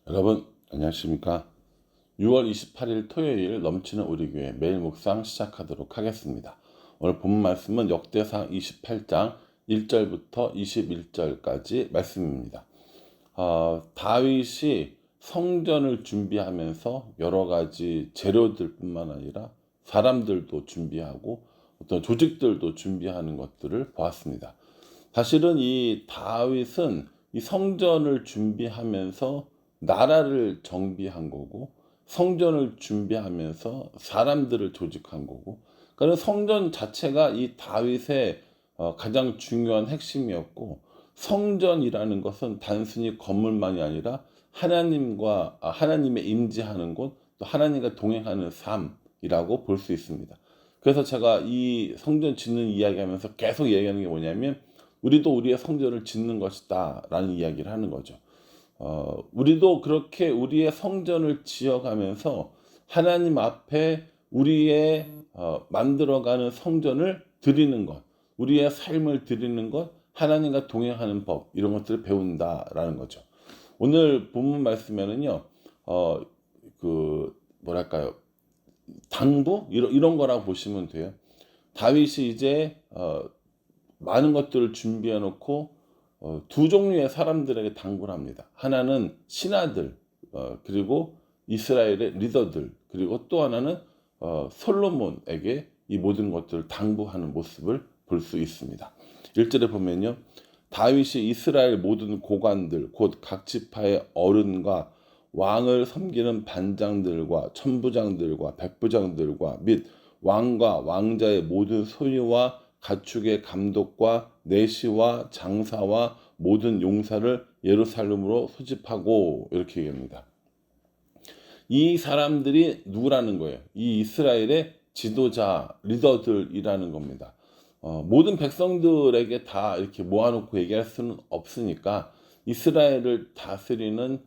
여러분 안녕하십니까? 6월 28일 토요일 넘치는 우리 교회 매일 묵상 시작하도록 하겠습니다. 오늘 본문 말씀은 역대상 28장 1절부터 21절까지 말씀입니다. 다윗이 성전을 준비하면서 여러 가지 재료들뿐만 아니라 사람들도 준비하고 어떤 조직들도 준비하는 것들을 보았습니다. 사실은 이 다윗은 이 성전을 준비하면서 나라를 정비한 거고, 성전을 준비하면서 사람들을 조직한 거고, 그러니까 성전 자체가 이 다윗의 가장 중요한 핵심이었고, 성전이라는 것은 단순히 건물만이 아니라 하나님의 임재하는 곳, 또 하나님과 동행하는 삶이라고 볼 수 있습니다. 그래서 제가 이 성전 짓는 이야기하면서 계속 얘기하는 게 뭐냐면, 우리도 우리의 성전을 짓는 것이다 라는 이야기를 하는 거죠. 우리도 그렇게 우리의 성전을 지어가면서 하나님 앞에 우리의 만들어가는 성전을 드리는 것, 우리의 삶을 드리는 것, 하나님과 동행하는 법, 이런 것들을 배운다라는 거죠. 오늘 본문 말씀에는요, 뭐랄까요, 당부? 이런 거라고 보시면 돼요. 다윗이 이제 많은 것들을 준비해 놓고 두 종류의 사람들에게 당부를 합니다. 하나는 신하들, 그리고 이스라엘의 리더들, 그리고 또 하나는 솔로몬에게 이 모든 것들을 당부하는 모습을 볼 수 있습니다. 1절에 보면요, 다윗이 이스라엘 모든 고관들 곧 각 지파의 어른과 왕을 섬기는 반장들과 천부장들과 백부장들과 및 왕과 왕자의 모든 소유와 가축의 감독과 내시와 장사와 모든 용사를 예루살렘으로 소집하고, 이렇게 얘기합니다. 이 사람들이 누구라는 거예요? 이 이스라엘의 지도자, 리더들이라는 겁니다. 모든 백성들에게 다 이렇게 모아놓고 얘기할 수는 없으니까 이스라엘을 다스리는,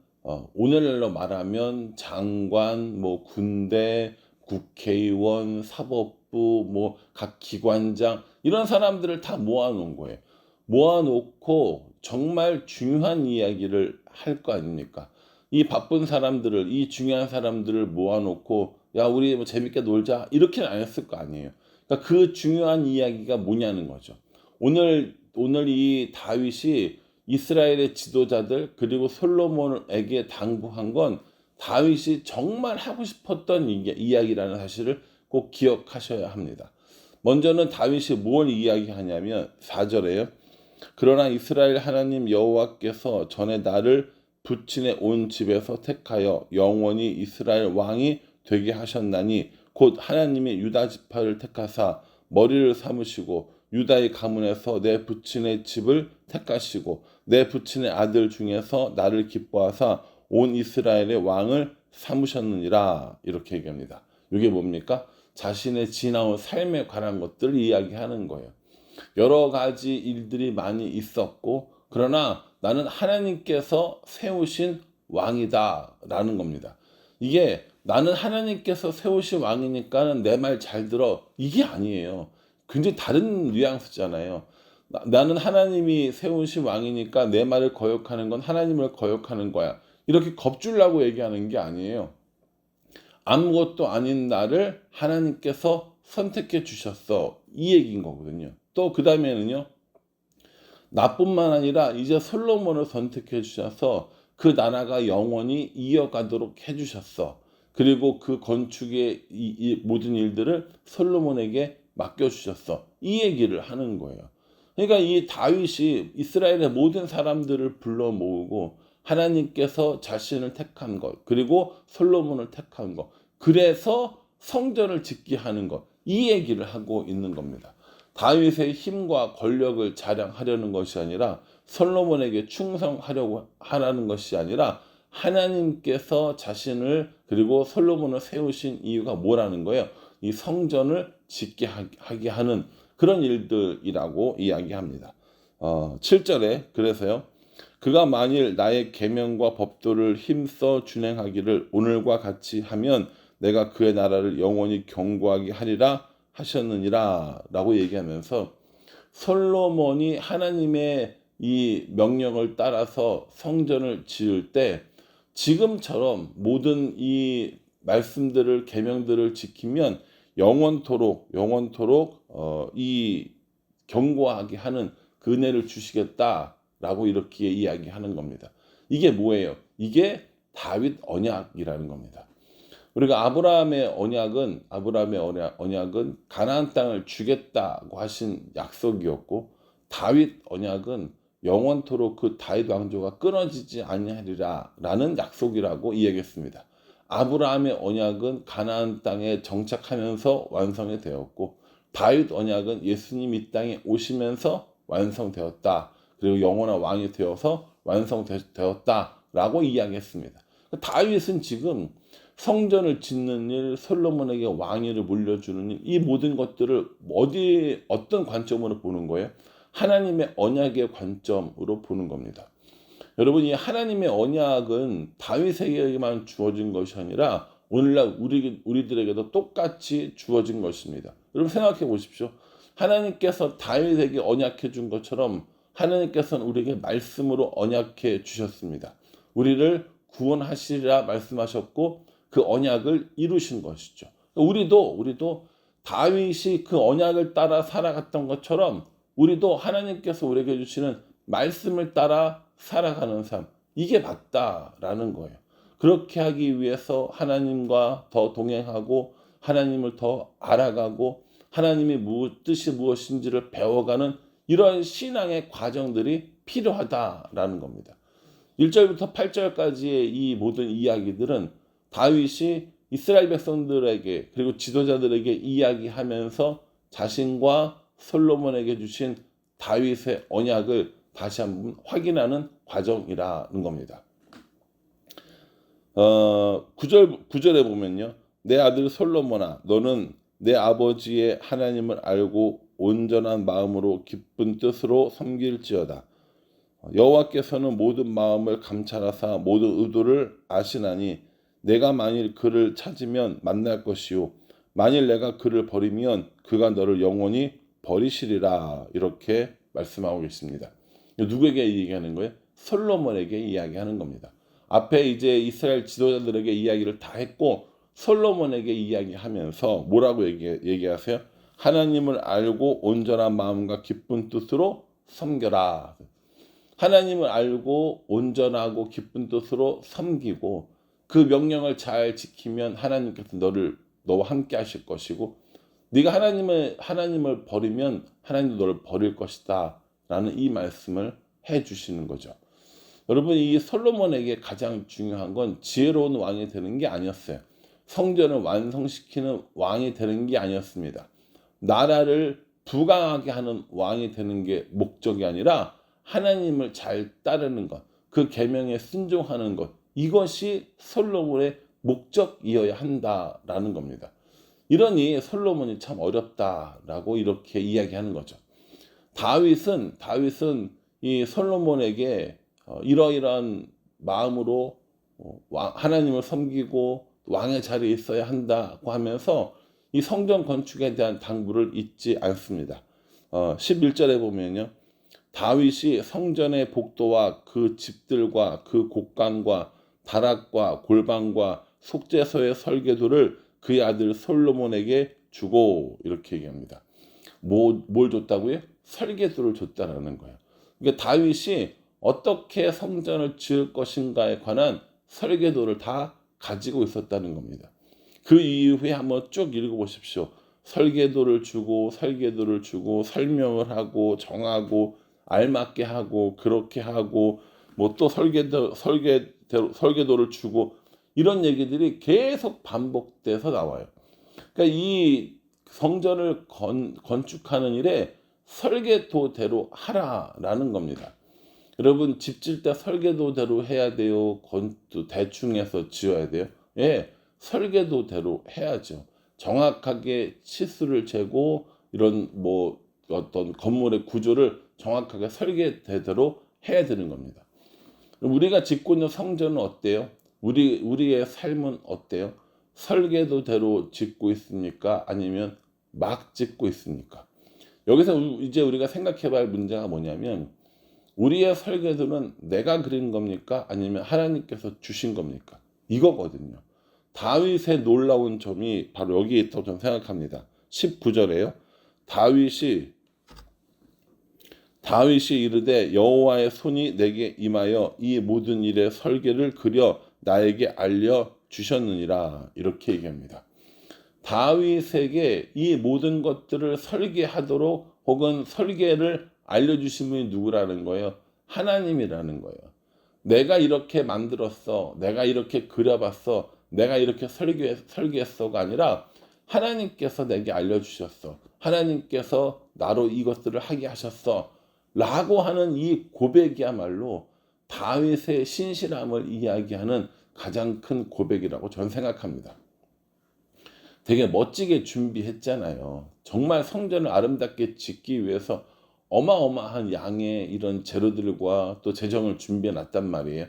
오늘날로 말하면 장관, 뭐 군대, 국회의원, 사법부, 뭐 각 기관장, 이런 사람들을 다 모아놓은 거예요. 모아놓고 정말 중요한 이야기를 할 거 아닙니까? 이 바쁜 사람들을, 이 중요한 사람들을 모아놓고 야 우리 뭐 재밌게 놀자 이렇게는 안 했을 거 아니에요. 그러니까 그 중요한 이야기가 뭐냐는 거죠. 오늘 이 다윗이 이스라엘의 지도자들 그리고 솔로몬에게 당부한 건 다윗이 정말 하고 싶었던 이야기라는 사실을 꼭 기억하셔야 합니다. 먼저는 다윗이 뭘 이야기하냐면 4절에요. 그러나 이스라엘 하나님 여호와께서 전에 나를 부친의 온 집에서 택하여 영원히 이스라엘 왕이 되게 하셨나니 곧 하나님이 유다 지파를 택하사 머리를 삼으시고 유다의 가문에서 내 부친의 집을 택하시고 내 부친의 아들 중에서 나를 기뻐하사 온 이스라엘의 왕을 삼으셨느니라, 이렇게 얘기합니다. 이게 뭡니까? 자신의 지나온 삶에 관한 것들을 이야기하는 거예요. 여러 가지 일들이 많이 있었고, 그러나 나는 하나님께서 세우신 왕이다 라는 겁니다. 이게 나는 하나님께서 세우신 왕이니까는 내 말 잘 들어, 이게 아니에요. 굉장히 다른 뉘앙스잖아요. 나는 하나님이 세우신 왕이니까 내 말을 거역하는 건 하나님을 거역하는 거야, 이렇게 겁주려고 얘기하는 게 아니에요. 아무것도 아닌 나를 하나님께서 선택해 주셨어, 이 얘기인 거거든요. 또 그 다음에는요, 나뿐만 아니라 이제 솔로몬을 선택해 주셔서 그 나라가 영원히 이어가도록 해 주셨어. 그리고 그 건축의 이 모든 일들을 솔로몬에게 맡겨 주셨어, 이 얘기를 하는 거예요. 그러니까 이 다윗이 이스라엘의 모든 사람들을 불러 모으고 하나님께서 자신을 택한 것, 그리고 솔로몬을 택한 것, 그래서 성전을 짓게 하는 것, 이 얘기를 하고 있는 겁니다. 다윗의 힘과 권력을 자랑하려는 것이 아니라, 솔로몬에게 충성하려고 하라는 것이 아니라, 하나님께서 자신을 그리고 솔로몬을 세우신 이유가 뭐라는 거예요? 이 성전을 짓게 하게 하는 그런 일들이라고 이야기합니다. 7절에 그래서요, 그가 만일 나의 계명과 법도를 힘써 준행하기를 오늘과 같이 하면 내가 그의 나라를 영원히 경고하게 하리라 하셨느니라 라고 얘기하면서, 솔로몬이 하나님의 이 명령을 따라서 성전을 지을 때 지금처럼 모든 이 말씀들을 계명들을 지키면 영원토록 이 경고하게 하는 그 은혜를 주시겠다라고 이렇게 이야기하는 겁니다. 이게 뭐예요? 이게 다윗 언약이라는 겁니다. 우리가 아브라함의 언약은 가나안 땅을 주겠다고 하신 약속이었고, 다윗 언약은 영원토록 그 다윗 왕조가 끊어지지 아니하리라라는 약속이라고 이야기했습니다. 아브라함의 언약은 가나안 땅에 정착하면서 완성이 되었고, 다윗 언약은 예수님 이 땅에 오시면서 완성되었다. 그리고 영원한 왕이 되어서 완성되었다라고 이야기했습니다. 다윗은 지금 성전을 짓는 일, 솔로몬에게 왕위를 물려주는 일, 이 모든 것들을 어떤 관점으로 보는 거예요? 하나님의 언약의 관점으로 보는 겁니다. 여러분, 이 하나님의 언약은 다윗에게만 주어진 것이 아니라 오늘날 우리들에게도 똑같이 주어진 것입니다. 여러분 생각해 보십시오. 하나님께서 다윗에게 언약해 준 것처럼 하나님께서는 우리에게 말씀으로 언약해 주셨습니다. 우리를 구원하시리라 말씀하셨고 그 언약을 이루신 것이죠. 우리도 다윗이 그 언약을 따라 살아갔던 것처럼 우리도 하나님께서 우리에게 주시는 말씀을 따라 살아가는 삶, 이게 맞다라는 거예요. 그렇게 하기 위해서 하나님과 더 동행하고 하나님을 더 알아가고 하나님의 뜻이 무엇인지를 배워가는 이런 신앙의 과정들이 필요하다라는 겁니다. 1절부터 8절까지의 이 모든 이야기들은 다윗이 이스라엘 백성들에게 그리고 지도자들에게 이야기하면서 자신과 솔로몬에게 주신 다윗의 언약을 다시 한번 확인하는 과정이라는 겁니다. 9절에 보면요. 내 아들 솔로몬아, 너는 내 아버지의 하나님을 알고 온전한 마음으로 기쁜 뜻으로 섬길지어다. 여호와께서는 모든 마음을 감찰하사 모든 의도를 아시나니 내가 만일 그를 찾으면 만날 것이요 만일 내가 그를 버리면 그가 너를 영원히 버리시리라. 이렇게 말씀하고 계십니다. 누구에게 얘기하는 거예요? 솔로몬에게 이야기하는 겁니다. 앞에 이제 이스라엘 지도자들에게 이야기를 다 했고 솔로몬에게 이야기하면서 뭐라고 얘기하세요? 하나님을 알고 온전한 마음과 기쁜 뜻으로 섬겨라. 하나님을 알고 온전하고 기쁜 뜻으로 섬기고 그 명령을 잘 지키면 하나님께서 너와 함께 하실 것이고 네가 하나님을 버리면 하나님도 너를 버릴 것이다 라는 이 말씀을 해 주시는 거죠. 여러분, 이 솔로몬에게 가장 중요한 건 지혜로운 왕이 되는 게 아니었어요. 성전을 완성시키는 왕이 되는 게 아니었습니다. 나라를 부강하게 하는 왕이 되는 게 목적이 아니라 하나님을 잘 따르는 것, 그 계명에 순종하는 것, 이것이 솔로몬의 목적이어야 한다라는 겁니다. 이러니 솔로몬이 참 어렵다라고 이렇게 이야기하는 거죠. 다윗은 이 솔로몬에게 이러이러한 마음으로 하나님을 섬기고 왕의 자리에 있어야 한다고 하면서 이 성전 건축에 대한 당부를 잊지 않습니다. 11절에 보면요. 다윗이 성전의 복도와 그 집들과 그 곡간과 다락과 골방과 속죄소의 설계도를 그의 아들 솔로몬에게 주고 이렇게 얘기합니다. 뭘 줬다고요? 설계도를 줬다라는 거예요. 그러니까 다윗이 어떻게 성전을 지을 것인가에 관한 설계도를 다 가지고 있었다는 겁니다. 그 이후에 한번 쭉 읽어보십시오. 설계도를 주고 설명을 하고 정하고 알맞게 하고 그렇게 하고 뭐 또 설계도를 주고 이런 얘기들이 계속 반복돼서 나와요. 그러니까 이 성전을 건축하는 일에 설계도대로 하라라는 겁니다. 여러분 집 질 때 설계도대로 해야 돼요? 대충 해서 지어야 돼요? 예, 설계도대로 해야죠. 정확하게 치수를 재고 이런 뭐 어떤 건물의 구조를 정확하게 설계대로 해야 되는 겁니다. 우리가 짓고 있는 성전은 어때요? 우리의 삶은 어때요? 설계도대로 짓고 있습니까? 아니면 막 짓고 있습니까? 여기서 이제 우리가 생각해 봐야 할 문제가 뭐냐면 우리의 설계도는 내가 그린 겁니까? 아니면 하나님께서 주신 겁니까? 이거거든요. 다윗의 놀라운 점이 바로 여기에 있다고 저는 생각합니다. 19절에요. 다윗이 이르되 여호와의 손이 내게 임하여 이 모든 일의 설계를 그려 나에게 알려 주셨느니라. 이렇게 얘기합니다. 다윗에게 이 모든 것들을 설계하도록 혹은 설계를 알려주신 분이 누구라는 거예요? 하나님이라는 거예요. 내가 이렇게 만들었어, 내가 이렇게 그려봤어, 내가 이렇게 설계했어가 아니라 하나님께서 내게 알려주셨어, 하나님께서 나로 이것들을 하게 하셨어 라고 하는 이 고백이야말로 다윗의 신실함을 이야기하는 가장 큰 고백이라고 저는 생각합니다. 되게 멋지게 준비했잖아요. 정말 성전을 아름답게 짓기 위해서 어마어마한 양의 이런 재료들과 또 재정을 준비해 놨단 말이에요.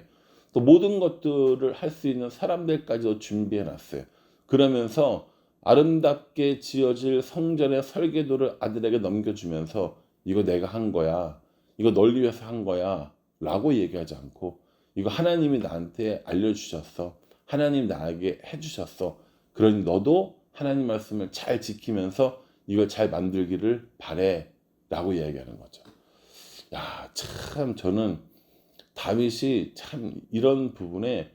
또 모든 것들을 할 수 있는 사람들까지도 준비해 놨어요. 그러면서 아름답게 지어질 성전의 설계도를 아들에게 넘겨주면서 이거 내가 한 거야, 이거 널 위해서 한 거야 라고 얘기하지 않고 이거 하나님이 나한테 알려주셨어, 하나님 나에게 해주셨어, 그러니 너도 하나님 말씀을 잘 지키면서 이걸 잘 만들기를 바래 라고 이야기하는 거죠. 야, 참 저는 다윗이 참 이런 부분에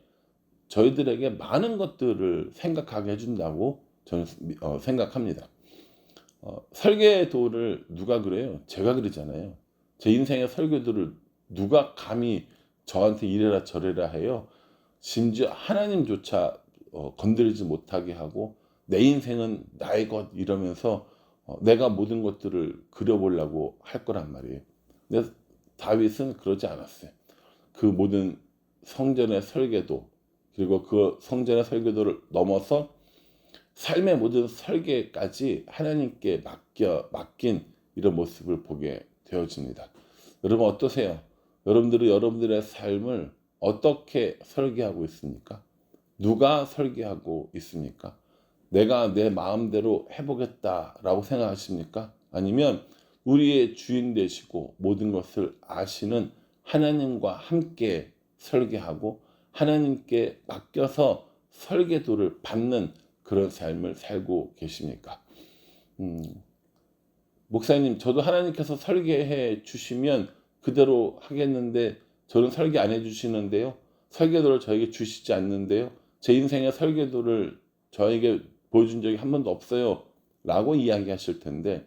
저희들에게 많은 것들을 생각하게 해준다고 저는 생각합니다. 설계도를 누가 그래요? 제가 그리잖아요. 제 인생의 설계도를 누가 감히 저한테 이래라 저래라 해요. 심지어 하나님조차 건드리지 못하게 하고 내 인생은 나의 것 이러면서 내가 모든 것들을 그려보려고 할 거란 말이에요. 근데 다윗은 그러지 않았어요. 그 모든 성전의 설계도 그리고 그 성전의 설계도를 넘어서 삶의 모든 설계까지 하나님께 맡긴 이런 모습을 보게 되어집니다. 여러분 어떠세요? 여러분들은 여러분들의 삶을 어떻게 설계하고 있습니까? 누가 설계하고 있습니까? 내가 내 마음대로 해보겠다라고 생각하십니까? 아니면 우리의 주인 되시고 모든 것을 아시는 하나님과 함께 설계하고 하나님께 맡겨서 설계도를 받는 그런 삶을 살고 계십니까? 목사님, 저도 하나님께서 설계해 주시면 그대로 하겠는데 저는 설계 안 해주시는데요. 설계도를 저에게 주시지 않는데요. 제 인생의 설계도를 저에게 보여준 적이 한 번도 없어요 라고 이야기하실 텐데,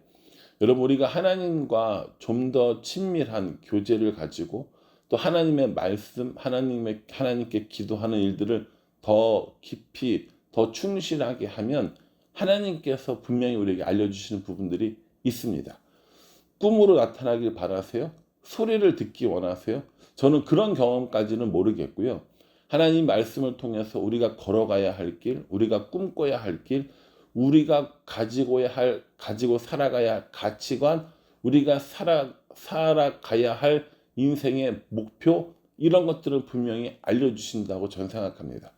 여러분 우리가 하나님과 좀 더 친밀한 교제를 가지고 또 하나님의 말씀, 하나님께 기도하는 일들을 더 깊이 더 충실하게 하면 하나님께서 분명히 우리에게 알려주시는 부분들이 있습니다. 꿈으로 나타나길 바라세요? 소리를 듣기 원하세요? 저는 그런 경험까지는 모르겠고요. 하나님 말씀을 통해서 우리가 걸어가야 할 길, 우리가 꿈꿔야 할 길, 우리가 가지고 살아가야 할 가치관, 우리가 살아가야 할 인생의 목표, 이런 것들을 분명히 알려주신다고 저는 생각합니다.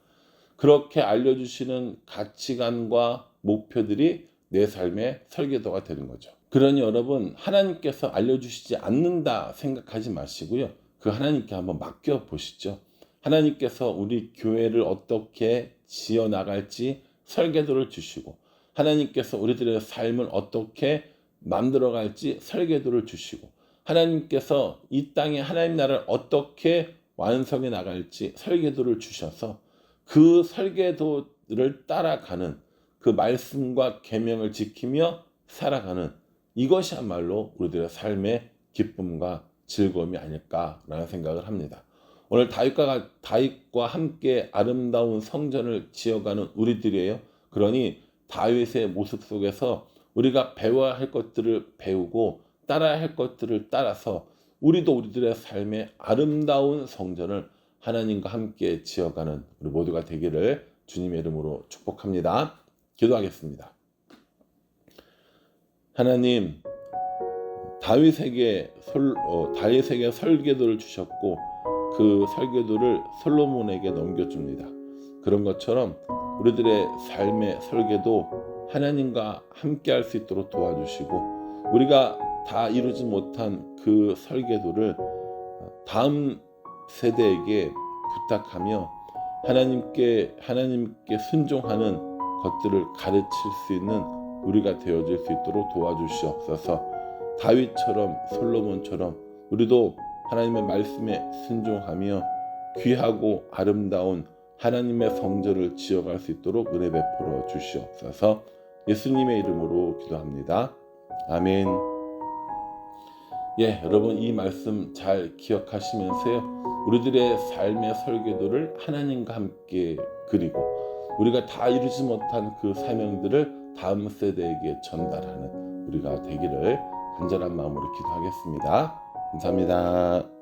그렇게 알려주시는 가치관과 목표들이 내 삶의 설계도가 되는 거죠. 그러니 여러분 하나님께서 알려주시지 않는다 생각하지 마시고요. 그 하나님께 한번 맡겨보시죠. 하나님께서 우리 교회를 어떻게 지어나갈지 설계도를 주시고 하나님께서 우리들의 삶을 어떻게 만들어갈지 설계도를 주시고 하나님께서 이 땅에 하나님 나라를 어떻게 완성해 나갈지 설계도를 주셔서 그 설계도를 따라가는 그 말씀과 계명을 지키며 살아가는 이것이야말로 우리들의 삶의 기쁨과 즐거움이 아닐까라는 생각을 합니다. 오늘 다윗과 함께 아름다운 성전을 지어가는 우리들이에요. 그러니 다윗의 모습 속에서 우리가 배워야 할 것들을 배우고 따라야 할 것들을 따라서 우리도 우리들의 삶의 아름다운 성전을 하나님과 함께 지어가는 우리 모두가 되기를 주님의 이름으로 축복합니다. 기도하겠습니다. 하나님, 다윗에게 설계도를 주셨고 그 설계도를 솔로몬에게 넘겨줍니다. 그런 것처럼 우리들의 삶의 설계도 하나님과 함께 할 수 있도록 도와주시고 우리가 다 이루지 못한 그 설계도를 다음 세대에게 부탁하며 하나님께 순종하는 것들을 가르칠 수 있는 우리가 되어질 수 있도록 도와주시옵소서. 다윗처럼 솔로몬처럼 우리도 하나님의 말씀에 순종하며 귀하고 아름다운 하나님의 성전을 지어갈 수 있도록 은혜 베풀어 주시옵소서. 예수님의 이름으로 기도합니다. 아멘. 여러분 이 말씀 잘 기억하시면서요. 우리들의 삶의 설계도를 하나님과 함께 그리고 우리가 다 이루지 못한 그 사명들을 다음 세대에게 전달하는 우리가 되기를 간절한 마음으로 기도하겠습니다. 감사합니다.